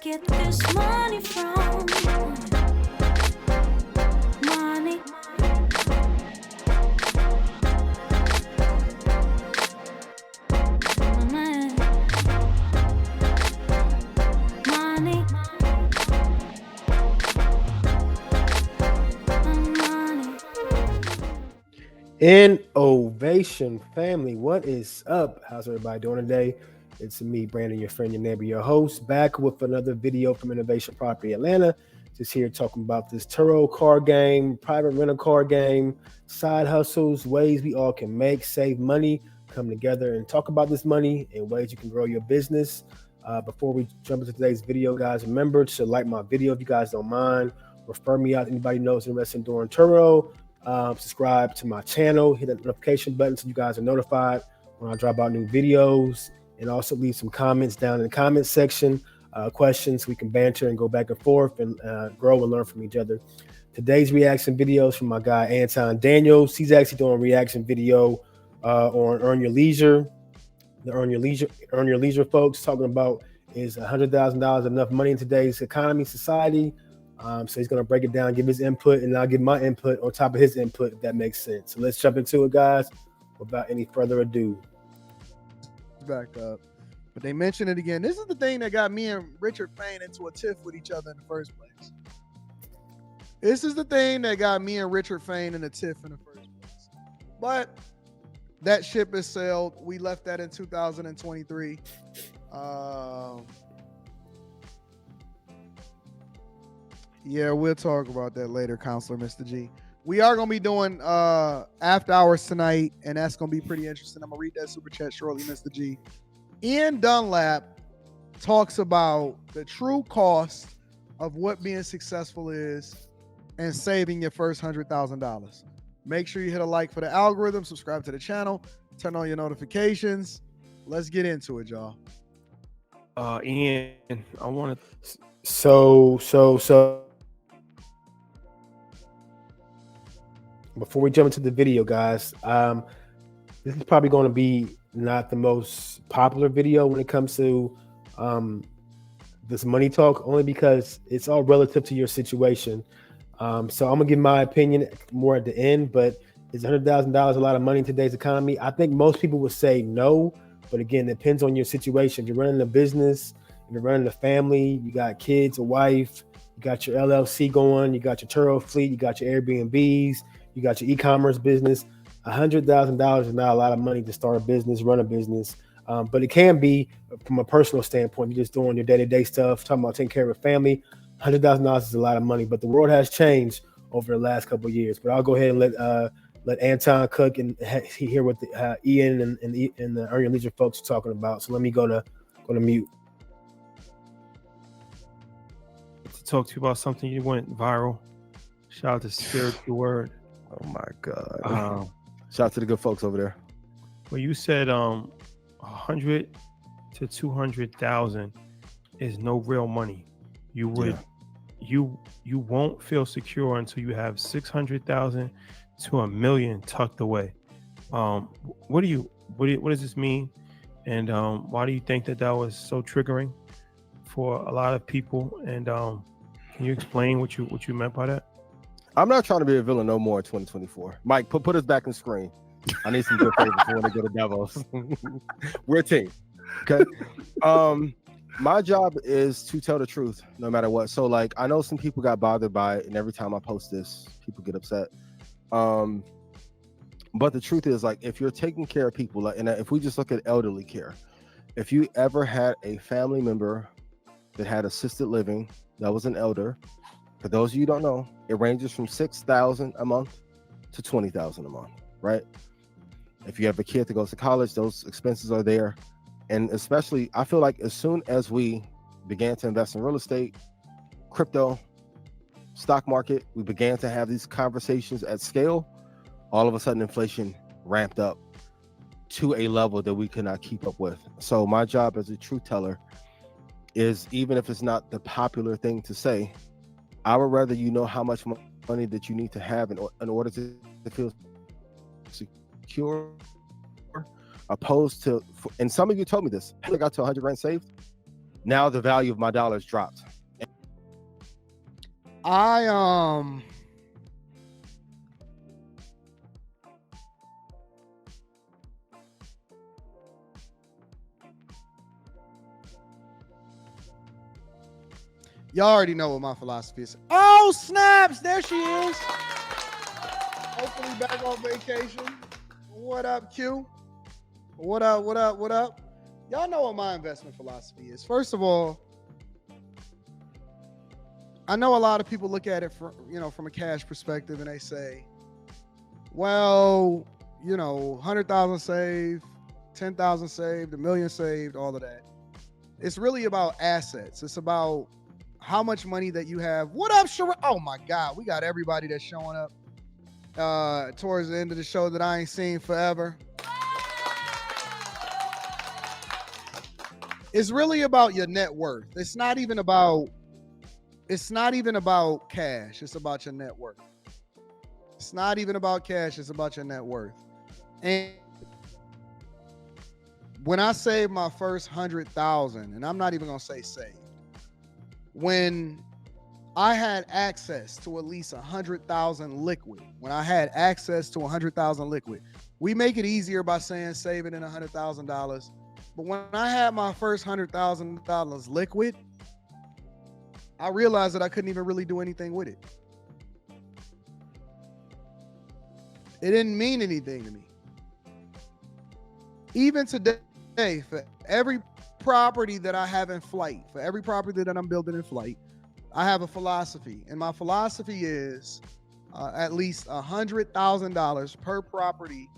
get this money from? Money. Man. Money. Money. Innovation family, what is up? How's everybody doing today? It's me, Brandon, your friend, your neighbor, your host, back with another video from Innovation Property Atlanta. Just here talking about this Turo car game, private rental car game, side hustles, ways we all can make, save money, come together and talk about this money and ways you can grow your business. Before we jump into today's video, guys, remember to like my video if you guys don't mind. Refer me out. Anybody knows interested in doing Turo. Subscribe to my channel, hit that notification button so you guys are notified when I drop out new videos, and also leave some comments down in the comment section, questions, so we can banter and go back and forth and grow and learn from each other. Today's reaction video is from my guy AntonDaniels. He's actually doing a reaction video on Earn Your Leisure. The Earn Your Leisure folks talking about is $100,000 enough money in today's economy, society. So he's going to break it down, give his input, and I'll give my input on top of his input, if that makes sense. So let's jump into it, guys, without any further ado. Back up. But they mentioned it again. This is the thing that got me and Richard Fain into a tiff with each other in the first place. This is the thing that got me and Richard Fain in a tiff in the first place. But that ship is sailed. We left that in 2023. Yeah, we'll talk about that later, Counselor Mr. G. We are going to be doing after hours tonight, and that's going to be pretty interesting. I'm going to read that super chat shortly, Mr. G. Ian Dunlap talks about the true cost of what being successful is and saving your first $100,000. Make sure you hit a like for the algorithm, subscribe to the channel, turn on your notifications. Let's get into it, y'all. Ian, I want to... So before we jump into the video, guys, this is probably going to be not the most popular video when it comes to this money talk, only because it's all relative to your situation. So I'm gonna give my opinion more at the end, but is $100,000 a lot of money in today's economy? I think most people would say no, but again, it depends on your situation. If you're running a business, if you're running a family, you got kids, a wife, you got your LLC going, you got your Turo fleet, you got your Airbnbs, you got your e-commerce business. $100,000 is not a lot of money to start a business, run a business. But it can be from a personal standpoint. You're just doing your day-to-day stuff, talking about taking care of a family. $100,000 is a lot of money, but the world has changed over the last couple of years. But I'll go ahead and let Anton cook and hear what Ian and the Earn Your Leisure folks are talking about. So let me go to mute. To talk to you about something you went viral. Shout out to Spiritual Word. Oh my God. Shout out to the good folks over there. Well, you said 100 to 200,000 is no real money. You would you won't feel secure until you have 600,000 to $1 million tucked away. What does this mean? And why do you think that was so triggering for a lot of people? And can you explain what you meant by that? I'm not trying to be a villain no more in 2024. Mike, put us back on screen. I need some good favors when I go to Davos. We're a team. Okay. My job is to tell the truth no matter what. So like I know some people got bothered by it, and every time I post this, people get upset. But the truth is, like, if you're taking care of people, like, and if we just look at elderly care, if you ever had a family member that had assisted living that was an elder, for those of you who don't know, it ranges from $6,000 a month to $20,000 a month, right? If you have a kid that goes to college, those expenses are there. And especially, I feel like as soon as we began to invest in real estate, crypto, stock market, we began to have these conversations at scale, all of a sudden inflation ramped up to a level that we could not keep up with. So my job as a truth teller is, even if it's not the popular thing to say, I would rather you know how much money that you need to have in order to feel secure, opposed to, and some of you told me this, I got to 100 grand saved. Now the value of my dollars dropped. Y'all already know what my philosophy is. Oh, snaps! There she is. Hopefully back on vacation. What up, Q? What up, what up, what up? Y'all know what my investment philosophy is. First of all, I know a lot of people look at it from a cash perspective and they say, well, 100,000 saved, 10,000 saved, $1 million saved, all of that. It's really about assets. It's about how much money that you have. What up, Sheree? Oh my God, we got everybody that's showing up towards the end of the show that I ain't seen forever. It's really about your net worth. It's not even about cash. It's about your net worth. It's not even about cash. It's about your net worth. And when I saved my first 100,000, and I'm not even gonna say saved, when I had access to at least 100,000 liquid, we make it easier by saying saving in $100,000. But when I had my first $100,000 liquid, I realized that I couldn't even really do anything with it. It didn't mean anything to me. Even today, for every property that I have in flight, for every property that I'm building in flight, I have a philosophy. And my philosophy is at least $100,000 per property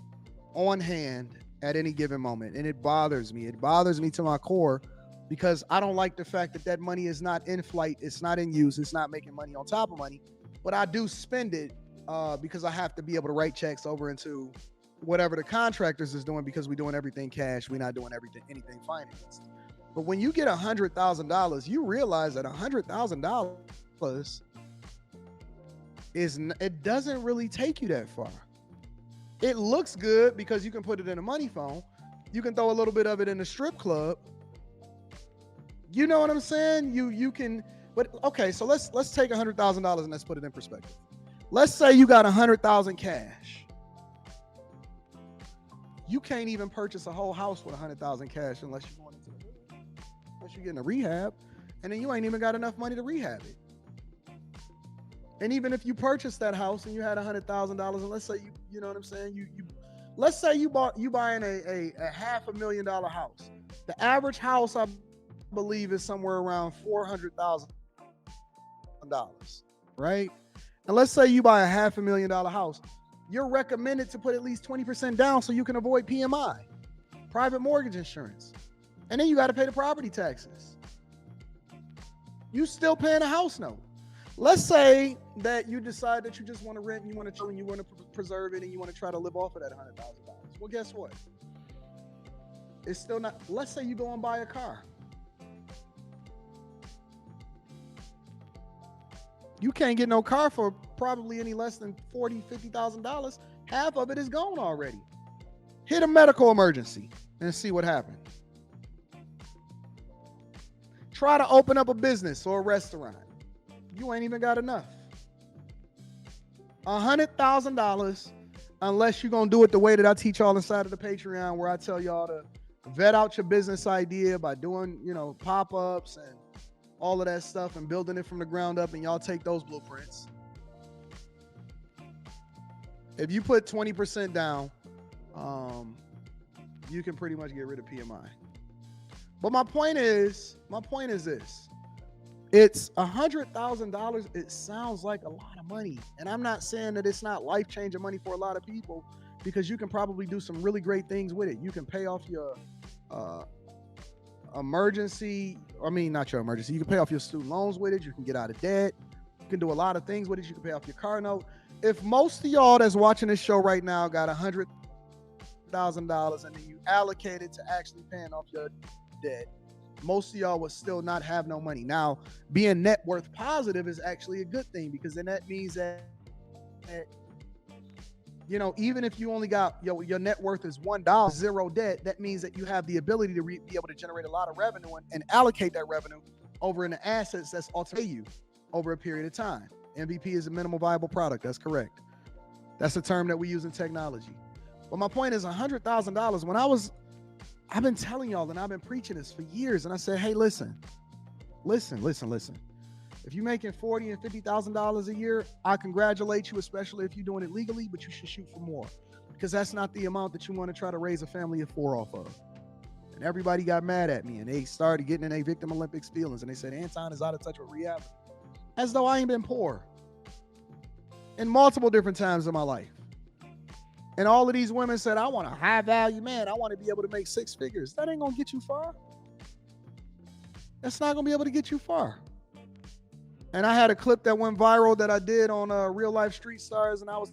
on hand at any given moment. And it bothers me. It bothers me to my core because I don't like the fact that that money is not in flight. It's not in use. It's not making money on top of money. But I do spend it because I have to be able to write checks over into whatever the contractors is doing because we're doing everything cash. We're not doing anything financed. But when you get $100,000, you realize that $100,000 it doesn't really take you that far. It looks good because you can put it in a money phone. You can throw a little bit of it in a strip club. You know what I'm saying? You can, but okay, so let's take $100,000 and let's put it in perspective. Let's say you got 100,000 cash. You can't even purchase a whole house with 100,000 cash unless you're going into unless you're getting a rehab, and then you ain't even got enough money to rehab it. And even if you purchased that house and you had $100,000, and let's say you know what I'm saying, let's say you buying a $500,000 house. The average house, I believe, is somewhere around $400,000, right? And let's say you buy a $500,000 house. You're recommended to put at least 20% down so you can avoid PMI, private mortgage insurance. And then you got to pay the property taxes. You still paying a house note. Let's say that you decide that you just want to rent and you want to chill and you want to preserve it and you want to try to live off of that $100,000. Well, guess what? It's still not. Let's say you go and buy a car. You can't get no car for probably any less than $40,000, $50,000. Half of it is gone already. Hit a medical emergency and see what happened. Try to open up a business or a restaurant. You ain't even got enough. $100,000, unless you're going to do it the way that I teach y'all inside of the Patreon, where I tell y'all to vet out your business idea by doing, pop-ups and all of that stuff and building it from the ground up, and y'all take those blueprints. If you put 20% down, you can pretty much get rid of PMI. But my point is this. It's $100,000. It sounds like a lot of money. And I'm not saying that it's not life-changing money for a lot of people, because you can probably do some really great things with it. You can pay off your emergency. I mean, not your emergency. You can pay off your student loans with it. You can get out of debt. You can do a lot of things with it. You can pay off your car note. If most of y'all that's watching this show right now got $100,000 and then you allocate it to actually paying off your debt, most of y'all would still not have no money. Now, being net worth positive is actually a good thing, because then that means that You know, even if you only got your net worth is $1, zero debt, that means that you have the ability to be able to generate a lot of revenue and allocate that revenue over into assets that's ultimately you over a period of time. MVP is a minimal viable product. That's correct. That's a term that we use in technology. But my point is $100,000. I've been telling y'all and I've been preaching this for years. And I said, hey, listen. If you're making $40,000 and $50,000 a year, I congratulate you, especially if you're doing it legally, but you should shoot for more because that's not the amount that you want to try to raise a family of 4 off of. And everybody got mad at me and they started getting in a victim Olympics feelings and they said, Anton is out of touch with reality. As though I ain't been poor in multiple different times in my life. And all of these women said, I want a high value man. I want to be able to make 6 figures. That ain't going to get you far. That's not going to be able to get you far. And I had a clip that went viral that I did on Real Life Street Stars, and I was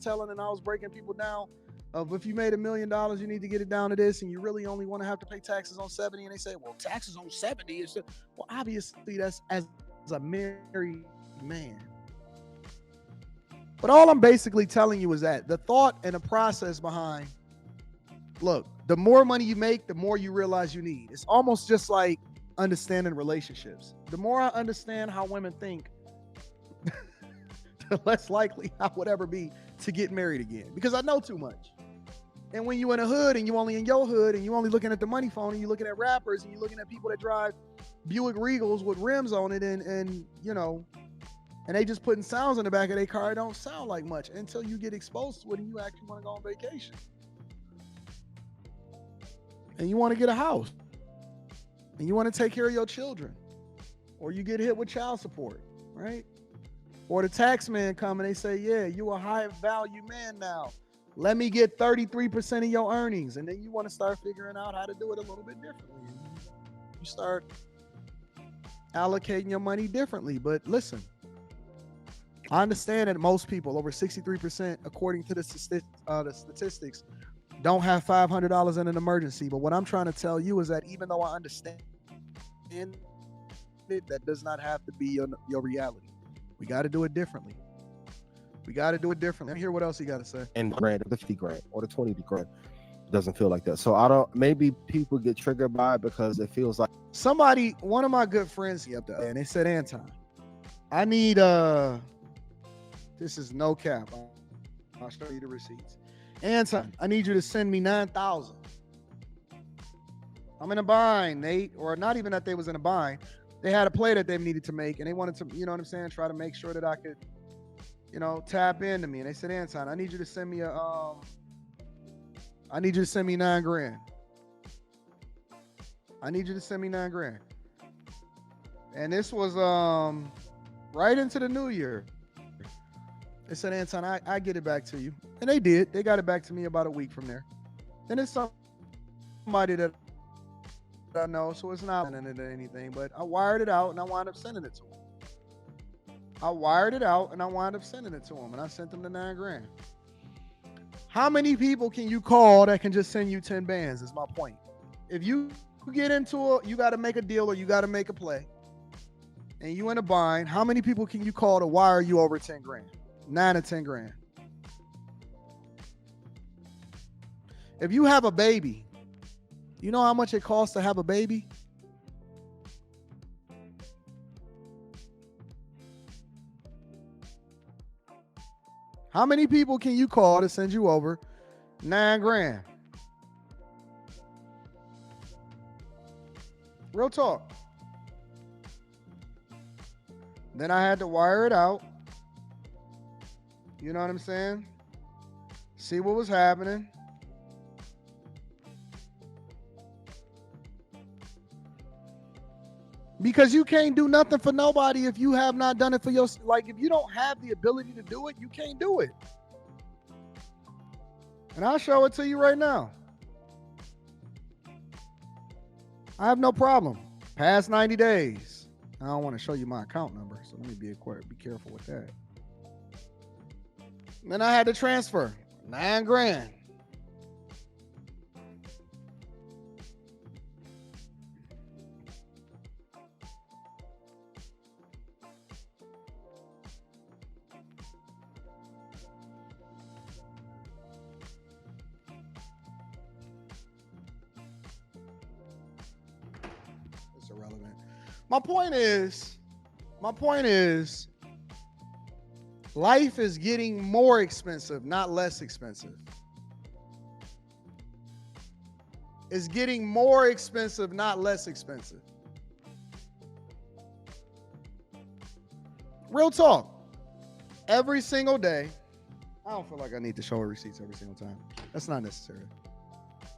breaking people down of if you made $1 million, you need to get it down to this, and you really only want to have to pay taxes on 70. And they say, well, taxes on 70 is well, obviously that's as a married man. But all I'm basically telling you is that the thought and the process behind, look, the more money you make, the more you realize you need. It's almost just like understanding relationships. The more I understand how women think, the less likely I would ever be to get married again because I know too much. And when you in a hood and you only in your hood and you only looking at the money phone and you looking at rappers and you looking at people that drive Buick Regals with rims on it and you know, and they just putting sounds in the back of their car, it don't sound like much until you get exposed to it and you actually want to go on vacation. And you want to get a house. And you want to take care of your children. Or you get hit with child support, right? Or the tax man come and they say, yeah, you a high value man now. Let me get 33% of your earnings. And then you want to start figuring out how to do it a little bit differently. You start allocating your money differently. But listen, I understand that most people, over 63%, according to the statistics, don't have $500 in an emergency. But what I'm trying to tell you is that even though I understand it, that does not have to be your reality. We got to do it differently. Let me hear what else you got to say. And the 50 grand or the 20 grand doesn't feel like that. So maybe people get triggered by it because it feels like one of my good friends up there, and they said, Anton, I need, this is no cap. I'll show you the receipts. Anton, I need you to send me 9,000. I'm in a bind, Nate, or not even that they was in a bind. They had a play that they needed to make, and they wanted to, you know what I'm saying, try to make sure that I could, you know, tap into me. And they said, Anton, I need you to send me $9 grand. I need you to send me $9 grand. And this was right into the new year. They said, Anton, I get it back to you. And they did. They got it back to me about a week from there. And it's somebody that I know, so it's not sending it or anything, but I wired it out and I wound up sending it to him. And I sent them the $9 grand. How many people can you call that can just send you 10 bands is my point. If you get into it, you got to make a deal or you got to make a play and you in a bind, how many people can you call to wire you over 10 grand? 9 or 10 grand. If you have a baby, you know how much it costs to have a baby? How many people can you call to send you over 9 grand? Real talk. Then I had to wire it out. You know what I'm saying? See what was happening. Because you can't do nothing for nobody if you have not done it for yourself. Like, if you don't have the ability to do it, you can't do it. And I'll show it to you right now. I have no problem. Past 90 days. I don't want to show you my account number, so let me be careful with that. Then I had to transfer 9 grand. My point is, life is getting more expensive, not less expensive. It's getting more expensive, not less expensive. Real talk. Every single day, I don't feel like I need to show receipts every single time. That's not necessary.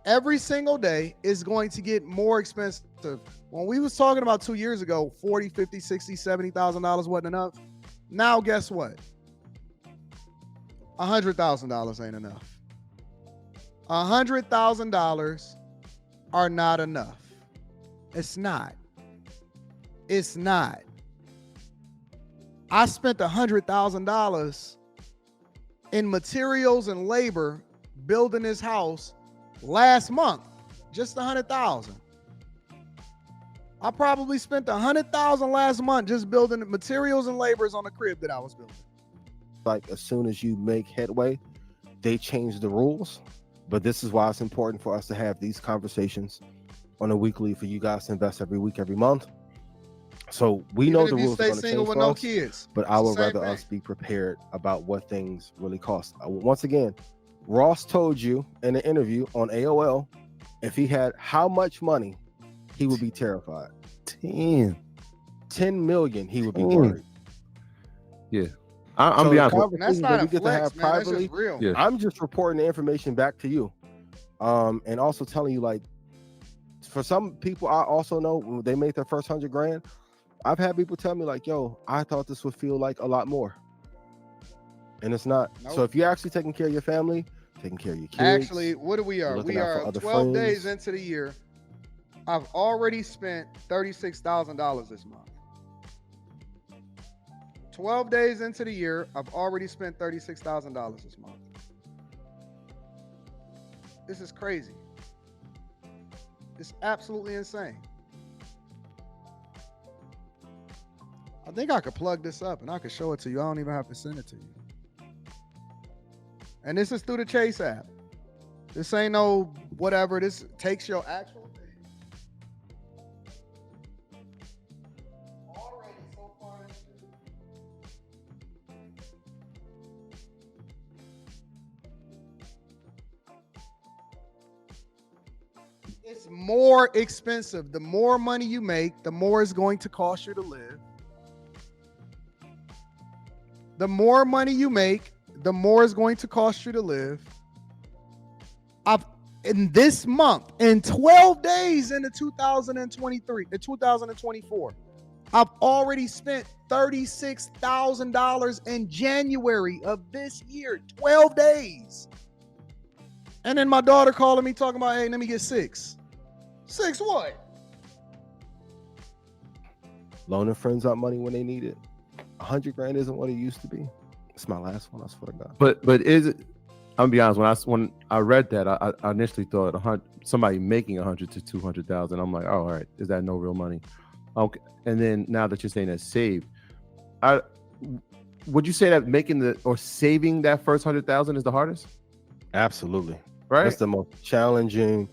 Every single day is going to get more expensive. When we was talking about 2 years ago, 40, 50, 60, $70,000 wasn't enough. Now guess what? $100,000 ain't enough. $100,000 are not enough. It's not. It's not. I spent $100,000 in materials and labor building this house last month. Just $100,000. I probably spent $100,000 last month just building the materials and labors on the crib that I was building. Like as soon as you make headway, they change the rules. But this is why it's important for us to have these conversations on a weekly for you guys to invest every week, every month. So we know the rules are going to change for us, kids, but I would rather us be prepared about what things really cost. Once again, Ross told you in an interview on AOL, if he had how much money, he would be terrified. 10 million, he would be worried. Yeah. I'm be honest. That's not a flex, man. That's just real. Yeah. I'm just reporting the information back to you. And also telling you, like, for some people I also know when they make their first $100,000, I've had people tell me like, yo, I thought this would feel like a lot more. And it's not. Nope. So if you're actually taking care of your family, taking care of your kids. Actually, what are we? We are 12 days into the year. I've already spent $36,000 this month. 12 days into the year, I've already spent $36,000 this month. This is crazy. It's absolutely insane. I think I could plug this up and I could show it to you. I don't even have to send it to you. And this is through the Chase app. This ain't no whatever. This takes your actual thing. Already so far into it's more expensive. The more money you make, the more it's going to cost you to live. The more money you make, the more it's going to cost you to live. In this month, in 12 days into 2024, I've already spent $36,000 in January of this year, 12 days. And then my daughter calling me talking about, hey, let me get six. Six what? Loaning friends out money when they need it. $100,000 isn't what it used to be. It's my last one, I swear to God. But is it? I'm gonna be honest. When I read that, I initially thought somebody making 100 to 200,000. I'm like, oh, all right, is that no real money? Okay. And then now that you're saying that saved, would you say that saving that first 100,000 is the hardest? Absolutely. Right. That's the most challenging.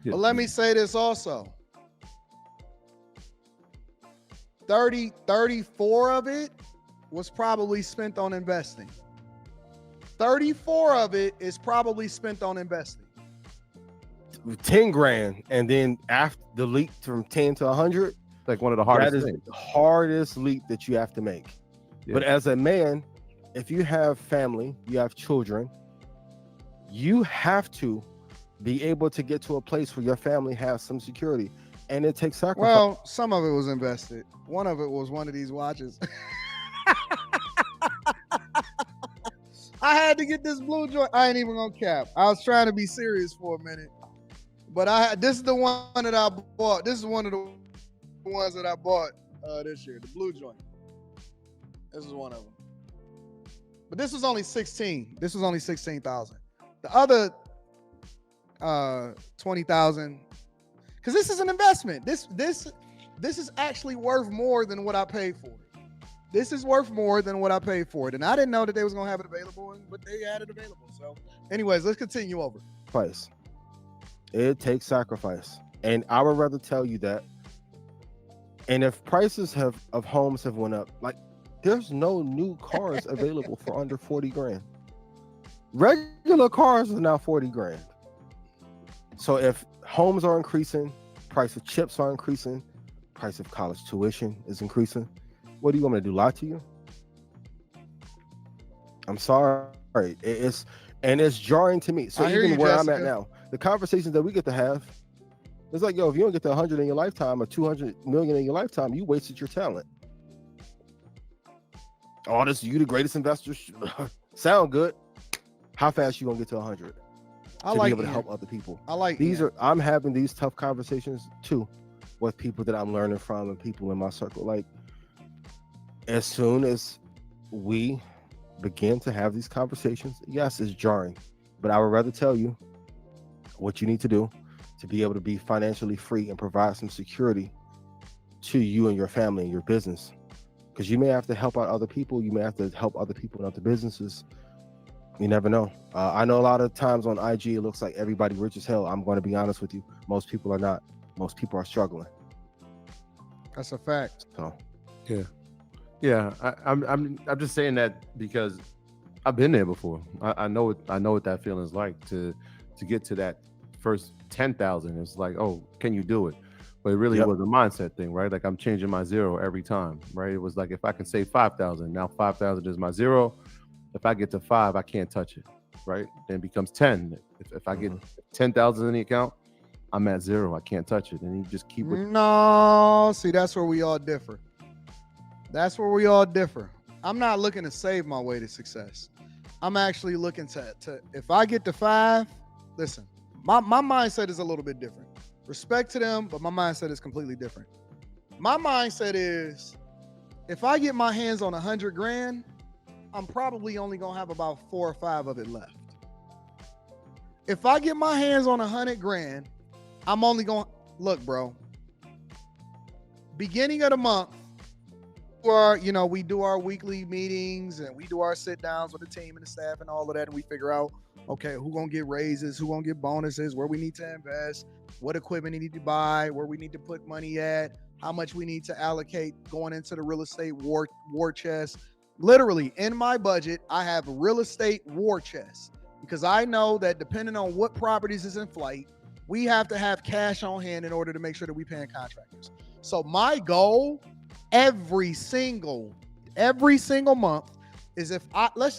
But let me say this also. 34 of it was probably spent on investing. 34 of it is probably spent on investing. 10 grand, and then after the leap from 10 to 100, like one of the hardest things. The hardest leap that you have to make. Yeah. But as a man, if you have family, you have children, you have to be able to get to a place where your family has some security, and it takes sacrifice. Well, some of it was invested. One of it was one of these watches. I had to get this blue joint. I ain't even gonna cap. I was trying to be serious for a minute, but this is the one that I bought. This is one of the ones that I bought this year. The blue joint. This is one of them. But this was only 16. This was only 16,000. The other 20,000. Because this is an investment. This is actually worth more than what I paid for it. This is worth more than what I paid for it. And I didn't know that they was going to have it available, but they had it available. So anyways, let's continue over. Price. It takes sacrifice. And I would rather tell you that And if prices of homes have went up, like there's no new cars available for under 40 grand. Regular cars are now 40 grand. So if homes are increasing, price of chips are increasing, price of college tuition is increasing, what do you want me to do? Lie to you? I'm sorry. It's jarring to me. So I hear even you, where Jessica. I'm at now, the conversations that we get to have, it's like, yo, if you don't get to 100 in your lifetime or 200 million in your lifetime, you wasted your talent. Oh, this you the greatest investor. Sound good. How fast you gonna get to 100 I to like be able to Ian. help other people? I like These Ian. I'm having these tough conversations too with people that I'm learning from and people in my circle. Like, as soon as we begin to have these conversations, yes, it's jarring, but I would rather tell you what you need to do to be able to be financially free and provide some security to you and your family and your business. Because you may have to help out other people. You may have to help other people in other businesses. You never know. I know a lot of times on IG, it looks like everybody rich as hell. I'm going to be honest with you. Most people are not. Most people are struggling. That's a fact. So, Yeah, I'm just saying that because I've been there before. I know what that feeling is like to get to that first 10,000. It's like, oh, can you do it? But it really Yep. was a mindset thing, right? Like I'm changing my zero every time, right? It was like if I can save 5,000, now 5,000 is my zero. If I get to 5, I can't touch it, right? Then it becomes 10. If I get 10,000 in the account, I'm at 0. I can't touch it, and you just keep it. No, see, that's where we all differ. That's where we all differ. I'm not looking to save my way to success. I'm actually looking to if I get to 5, listen, my mindset is a little bit different. Respect to them, but my mindset is completely different. My mindset is if I get my hands on 100 grand, I'm probably only gonna have about 4 or 5 of it left. If I get my hands on 100 grand, I'm only gonna look, bro. Beginning of the month, we do our weekly meetings and we do our sit downs with the team and the staff and all of that, and we figure out, okay, who gonna get raises, who gonna get bonuses, where we need to invest, what equipment we need to buy, where we need to put money at, how much we need to allocate going into the real estate war chest. Literally, in my budget, I have a real estate war chest because I know that depending on what properties is in flight, we have to have cash on hand in order to make sure that we paying contractors. So my goal every single month is if let's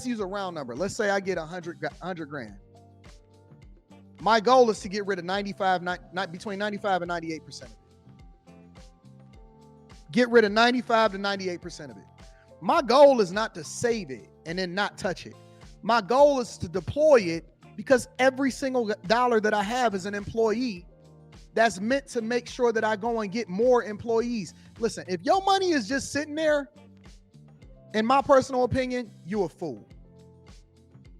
use a round number. Let's say I get 100 grand. My goal is to get rid of between 95 and 98% of it. Get rid of 95 to 98% of it. My goal is not to save it and then not touch it. My goal is to deploy it because every single dollar that I have as an employee, that's meant to make sure that I go and get more employees. Listen, if your money is just sitting there, in my personal opinion, you a fool.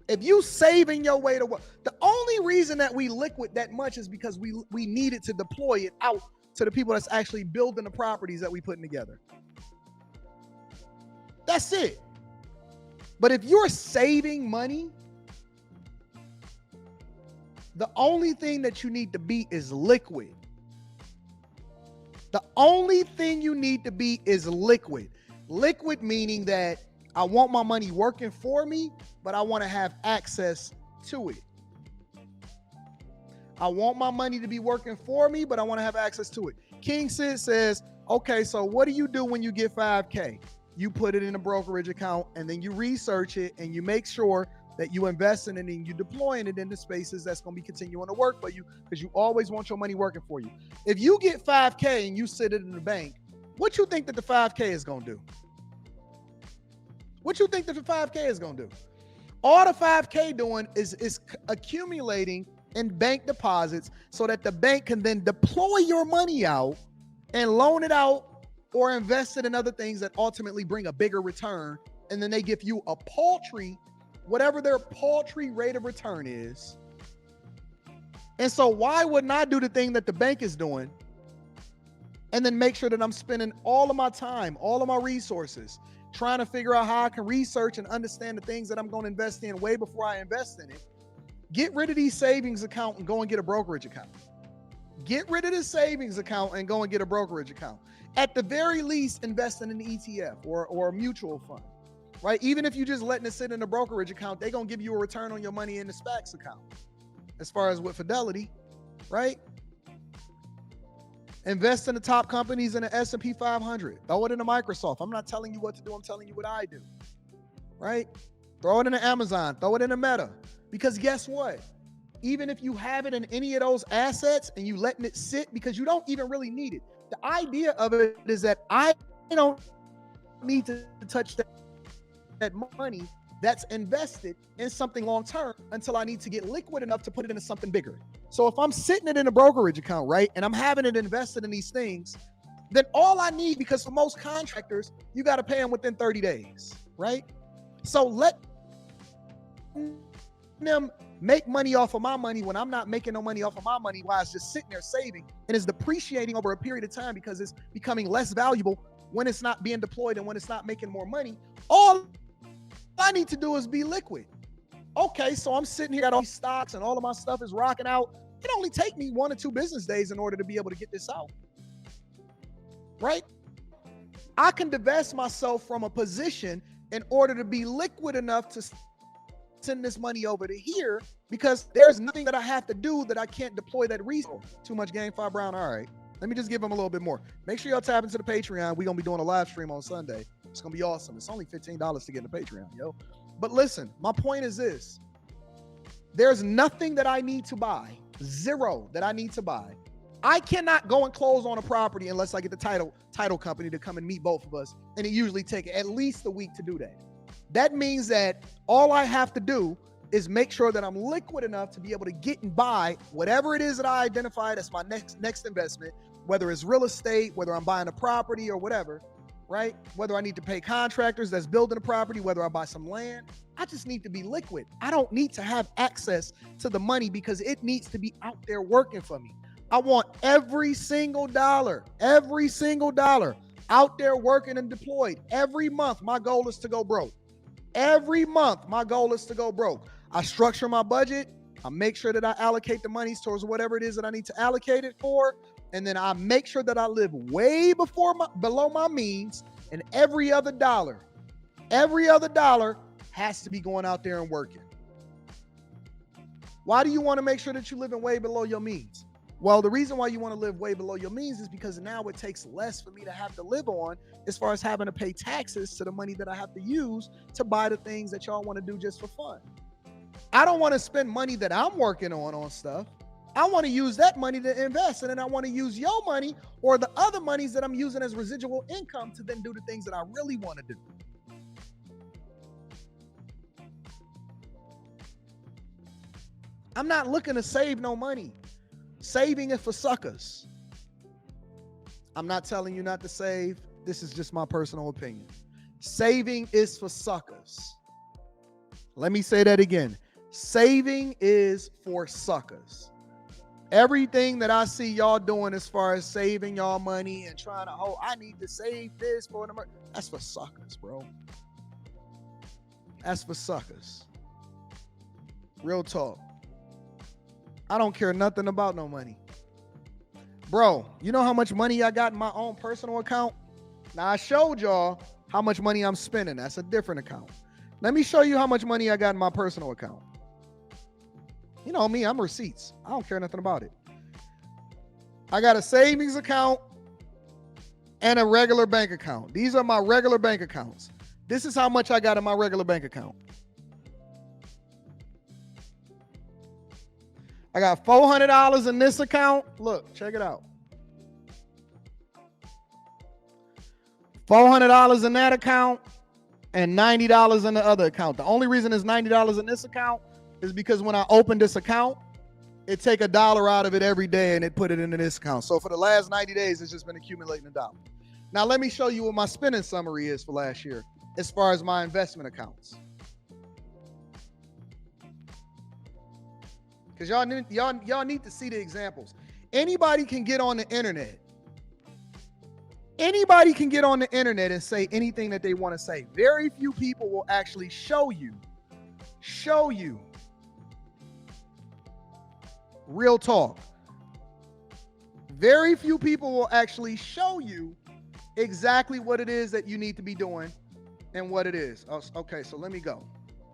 If you saving your way to work, the only reason that we liquid that much is because we needed to deploy it out to the people that's actually building the properties that we putting together. That's it. But if you're saving money, the only thing that you need to be is liquid. The only thing you need to be is liquid. Liquid meaning that I want my money working for me, but I want to have access to it. I want my money to be working for me, but I want to have access to it. King Sid says, okay, so what do you do when you get 5K? You put it in a brokerage account and then you research it and you make sure that you invest in it and you deploying it into spaces that's going to be continuing to work for you because you always want your money working for you. If you get 5K and you sit it in the bank, what you think that the 5K is going to do? What you think that the 5K is going to do? All the 5K doing is accumulating in bank deposits so that the bank can then deploy your money out and loan it out or invest it in other things that ultimately bring a bigger return. And then they give you a paltry, whatever their paltry rate of return is. And so why wouldn't I do the thing that the bank is doing and then make sure that I'm spending all of my time, all of my resources, trying to figure out how I can research and understand the things that I'm going to invest in way before I invest in it. Get rid of these savings account and go and get a brokerage account. Get rid of the savings account and go and get a brokerage account. At the very least, invest in an ETF or a mutual fund, right? Even if you just letting it sit in a brokerage account, they're going to give you a return on your money in the SPACs account. As far as with Fidelity, right? Invest in the top companies in the S&P 500. Throw it in a Microsoft. I'm not telling you what to do. I'm telling you what I do, right? Throw it in the Amazon. Throw it in the Meta. Because guess what? Even if you have it in any of those assets and you letting it sit because you don't even really need it. The idea of it is that I don't need to touch that money that's invested in something long-term until I need to get liquid enough to put it into something bigger. So if I'm sitting it in a brokerage account, right, and I'm having it invested in these things, then all I need, because for most contractors, you got to pay them within 30 days, right? So let them make money off of my money when I'm not making no money off of my money while it's just sitting there saving and it's depreciating over a period of time because it's becoming less valuable when it's not being deployed and when it's not making more money. All I need to do is be liquid. Okay, so I'm sitting here at all these stocks and all of my stuff is rocking out. It only take me 1 or 2 business days in order to be able to get this out, right? I can divest myself from a position in order to be liquid enough to send this money over to here because there's nothing that I have to do that I can't deploy that resource. Too much Game 5 Brown. All right. Let me just give them a little bit more. Make sure y'all tap into the Patreon. We're going to be doing a live stream on Sunday. It's going to be awesome. It's only $15 to get in the Patreon, yo. But listen, my point is this. There's nothing that I need to buy. Zero that I need to buy. I cannot go and close on a property unless I get the title company to come and meet both of us. And it usually takes at least a week to do that. That means that all I have to do is make sure that I'm liquid enough to be able to get and buy whatever it is that I identified as my next investment, whether it's real estate, whether I'm buying a property or whatever, right? Whether I need to pay contractors that's building a property, whether I buy some land, I just need to be liquid. I don't need to have access to the money because it needs to be out there working for me. I want every single dollar out there working and deployed. Every month, my goal is to go broke. Every month, my goal is to go broke. I structure my budget. I make sure that I allocate the monies towards whatever it is that I need to allocate it for. And then I make sure that I live way below my means. And every other dollar has to be going out there and working. Why do you want to make sure that you're living way below your means? Well, the reason why you want to live way below your means is because now it takes less for me to have to live on as far as having to pay taxes to the money that I have to use to buy the things that y'all want to do just for fun. I don't want to spend money that I'm working on stuff. I want to use that money to invest, and then I want to use your money or the other monies that I'm using as residual income to then do the things that I really want to do. I'm not looking to save no money. Saving is for suckers. I'm not telling you not to save. This is just my personal opinion. Saving is for suckers. Let me say that again. Saving is for suckers. Everything that I see y'all doing as far as saving y'all money and trying to, I need to save this for an emergency. That's for suckers, bro. That's for suckers. Real talk. I don't care nothing about no money. Bro, you know how much money I got in my own personal account? Now, I showed y'all how much money I'm spending. That's a different account. Let me show you how much money I got in my personal account. You know me, I'm receipts. I don't care nothing about it. I got a savings account and a regular bank account. These are my regular bank accounts. This is how much I got in my regular bank account. I got $400 in this account. Look, check it out. $400 in that account and $90 in the other account. The only reason it's $90 in this account is because when I opened this account, it take $1 out of it every day and it put it into this account. So for the last 90 days, it's just been accumulating $1. Now let me show you what my spending summary is for last year as far as my investment accounts. Because y'all need to see the examples. Anybody can get on the internet. Anybody can get on the internet and say anything that they want to say. Very few people will actually show you. Real talk. Very few people will actually show you exactly what it is that you need to be doing and what it is. Oh, okay, so let me go.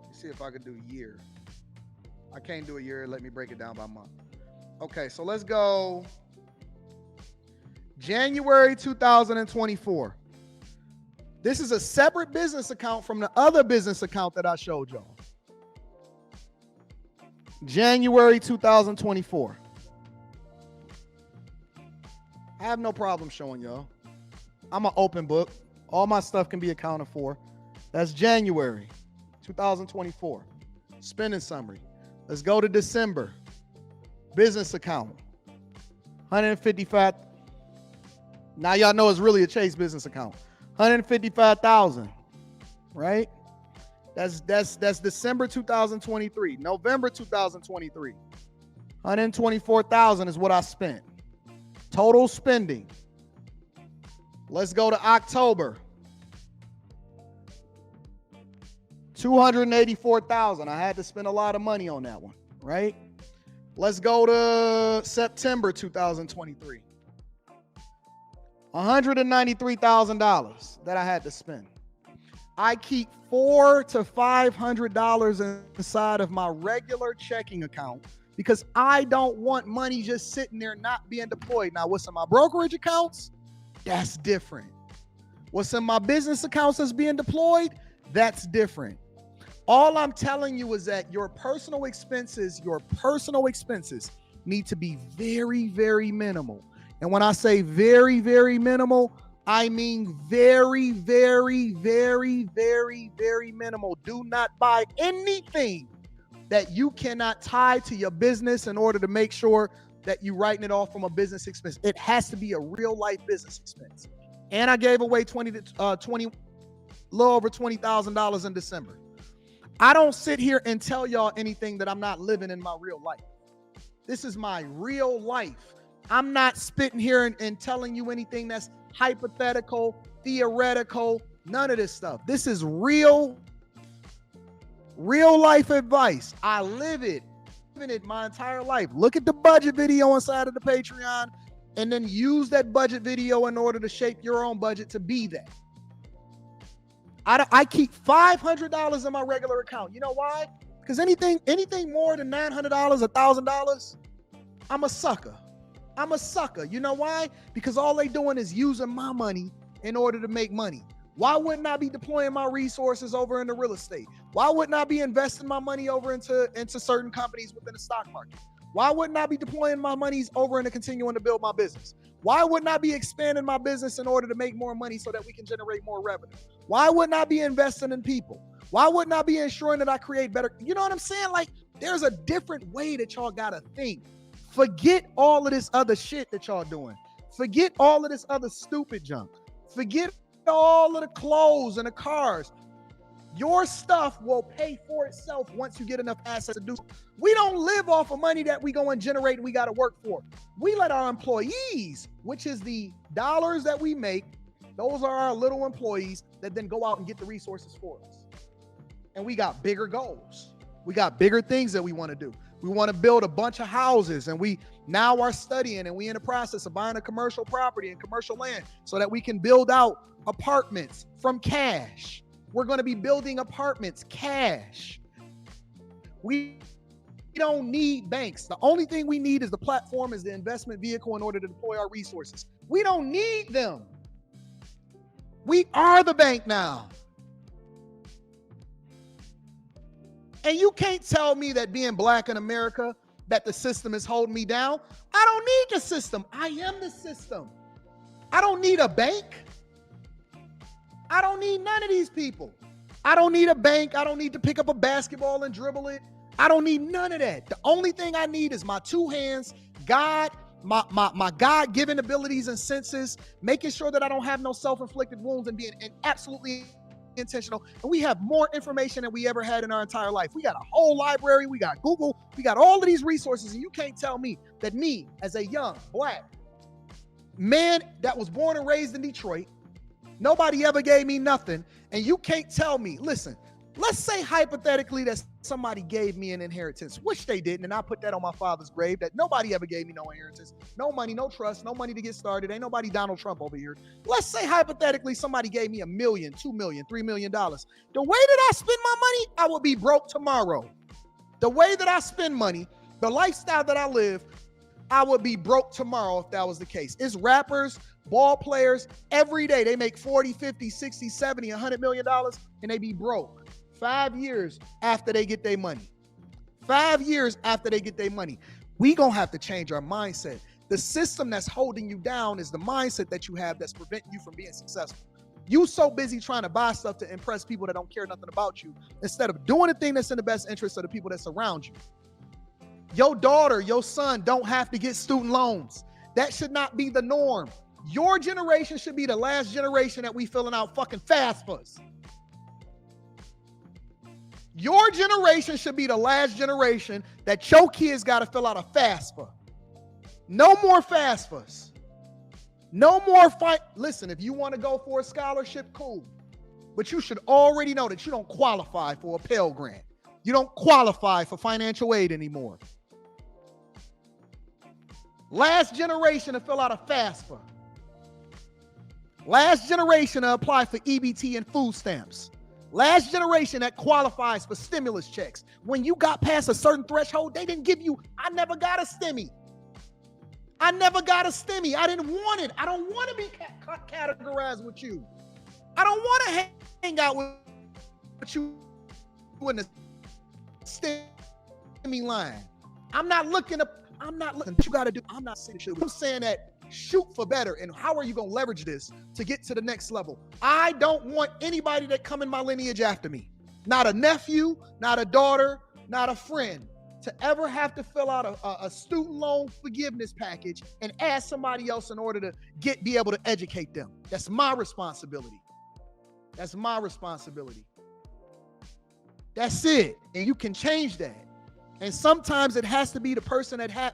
Let's see if I can do year. I can't do a year. Let me break it down by month. Okay, so let's go January 2024. This is a separate business account from the other business account that I showed y'all. January 2024. I have no problem showing y'all. I'm an open book. All my stuff can be accounted for. That's January 2024. Spending summary. Let's go to December. Business account. 155. Now y'all know it's really a Chase business account. 155,000. Right? That's December 2023. November 2023. 124,000 is what I spent. Total spending. Let's go to October. 284,000. I had to spend a lot of money on that one, right? Let's go to September 2023. $193,000 that I had to spend. I keep $400 to $500 inside of my regular checking account because I don't want money just sitting there not being deployed. Now, what's in my brokerage accounts? That's different. What's in my business accounts that's being deployed? That's different. All I'm telling you is that your personal expenses need to be very, very minimal. And when I say very, very minimal, I mean very, very, very, very, very minimal. Do not buy anything that you cannot tie to your business in order to make sure that you're writing it off from a business expense. It has to be a real life business expense. And I gave away a little over $20,000 in December. I don't sit here and tell y'all anything that I'm not living in my real life. This is my real life. I'm not spitting here and telling you anything that's hypothetical, theoretical, none of this stuff. This is real life advice. I live it my entire life. Look at the budget video inside of the Patreon and then use that budget video in order to shape your own budget to be that. I keep $500 in my regular account. You know why? Because anything more than $900, $1,000, I'm a sucker. I'm a sucker. You know why? Because all they doing is using my money in order to make money. Why wouldn't I be deploying my resources over into real estate? Why wouldn't I be investing my money over into certain companies within the stock market? Why wouldn't I be deploying my monies over into continuing to build my business? Why wouldn't I be expanding my business in order to make more money so that we can generate more revenue? Why wouldn't I be investing in people? Why wouldn't I be ensuring that I create better? You know what I'm saying? Like, there's a different way that y'all gotta think. Forget all of this other shit that y'all doing. Forget all of this other stupid junk. Forget all of the clothes and the cars. Your stuff will pay for itself once you get enough assets to do. We don't live off of money that we go and generate and we got to work for. We let our employees, which is the dollars that we make, those are our little employees that then go out and get the resources for us. And we got bigger goals. We got bigger things that we want to do. We want to build a bunch of houses, and we now are studying and we in the process of buying a commercial property and commercial land so that we can build out apartments from cash. We're going to be building apartments cash. We don't need banks. The only thing we need is the platform, is the investment vehicle in order to deploy our resources. We don't need them. We are the bank now. And you can't tell me that being black in America, that the system is holding me down. I don't need the system. I am the system. I don't need a bank. I don't need none of these people. I don't need a bank. I don't need to pick up a basketball and dribble it. I don't need none of that. The only thing I need is my two hands, God, my God-given abilities and senses, making sure that I don't have no self-inflicted wounds and being absolutely intentional. And we have more information than we ever had in our entire life. We got a whole library. We got Google. We got all of these resources. And you can't tell me that me, as a young black man that was born and raised in Detroit, nobody ever gave me nothing. And you can't tell me, listen, let's say hypothetically that somebody gave me an inheritance, which they didn't, and I put that on my father's grave, that nobody ever gave me no inheritance, no money, no trust, no money to get started. Ain't nobody Donald Trump over here. Let's say hypothetically somebody gave me $1 million, $2 million, $3 million. The way that I spend my money, I would be broke tomorrow. The way that I spend money, the lifestyle that I live, I would be broke tomorrow if that was the case. It's rappers, ball players, every day they make 40, 50, 60, 70, $100 million, and they be broke 5 years after they get their money. 5 years after they get their money. We gonna have to change our mindset. The system that's holding you down is the mindset that you have that's preventing you from being successful. You so busy trying to buy stuff to impress people that don't care nothing about you, instead of doing the thing that's in the best interest of the people that surround you. Your daughter, your son don't have to get student loans. That should not be the norm. Your generation should be the last generation that we filling out fucking FAFSAs. Your generation should be the last generation that your kids got to fill out a FAFSA. No more FAFSAs. No more fight. Listen, if you want to go for a scholarship, cool. But you should already know that you don't qualify for a Pell Grant. You don't qualify for financial aid anymore. Last generation to fill out a FAFSA. Last generation to apply for EBT and food stamps. Last generation that qualifies for stimulus checks. When you got past a certain threshold, they didn't give you, I never got a stimmy. I never got a stimmy. I didn't want it. I don't want to be categorized with you. I don't want to hang out with you in the stimmy line. I'm not looking what you got to do. I'm not saying shit. I'm saying that shoot for better. And how are you going to leverage this to get to the next level? I don't want anybody that come in my lineage after me. Not a nephew, not a daughter, not a friend, to ever have to fill out a student loan forgiveness package and ask somebody else in order to be able to educate them. That's my responsibility. That's my responsibility. That's it. And you can change that. And sometimes it has to be the person that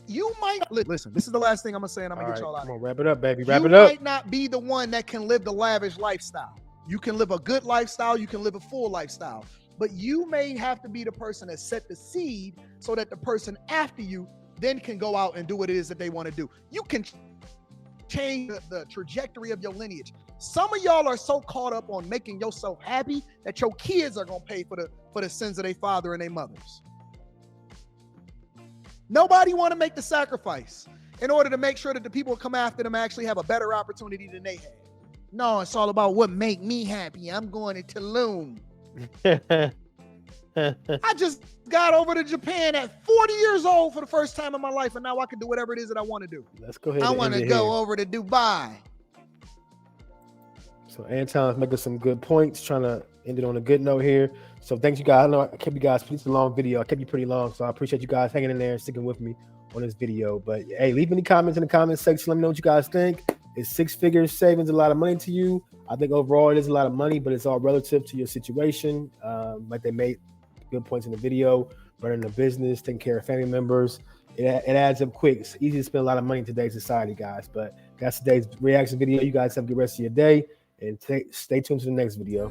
you might listen. This is the last thing I'm gonna say, and I'm gonna get y'all out of here. Wrap it up, baby. Wrap it up. You might not be the one that can live the lavish lifestyle. You can live a good lifestyle. You can live a full lifestyle. But you may have to be the person that set the seed so that the person after you then can go out and do what it is that they want to do. You can change the trajectory of your lineage. Some of y'all are so caught up on making yourself happy that your kids are gonna pay for the sins of their father and their mothers. Nobody want to make the sacrifice in order to make sure that the people who come after them actually have a better opportunity than they had. No, it's all about what make me happy. I'm going to Tulum. I just got over to Japan at 40 years old for the first time in my life, and now I can do whatever it is that I want to do. Let's go ahead. I want to go over to Dubai. So Anton's making some good points, trying to end it on a good note here. So thanks you guys. I know I kept you guys pretty long video. I kept you pretty long, so I appreciate you guys hanging in there and sticking with me on this video. But hey, leave any comments in the comment section. Let me know what you guys think. Is 6 figures savings a lot of money to you? I think overall it is a lot of money, but it's all relative to your situation. Like they made good points in the video, running a business, taking care of family members. It adds up quick. It's easy to spend a lot of money in today's society, guys. But that's today's reaction video. You guys have a good rest of your day, and stay tuned to the next video.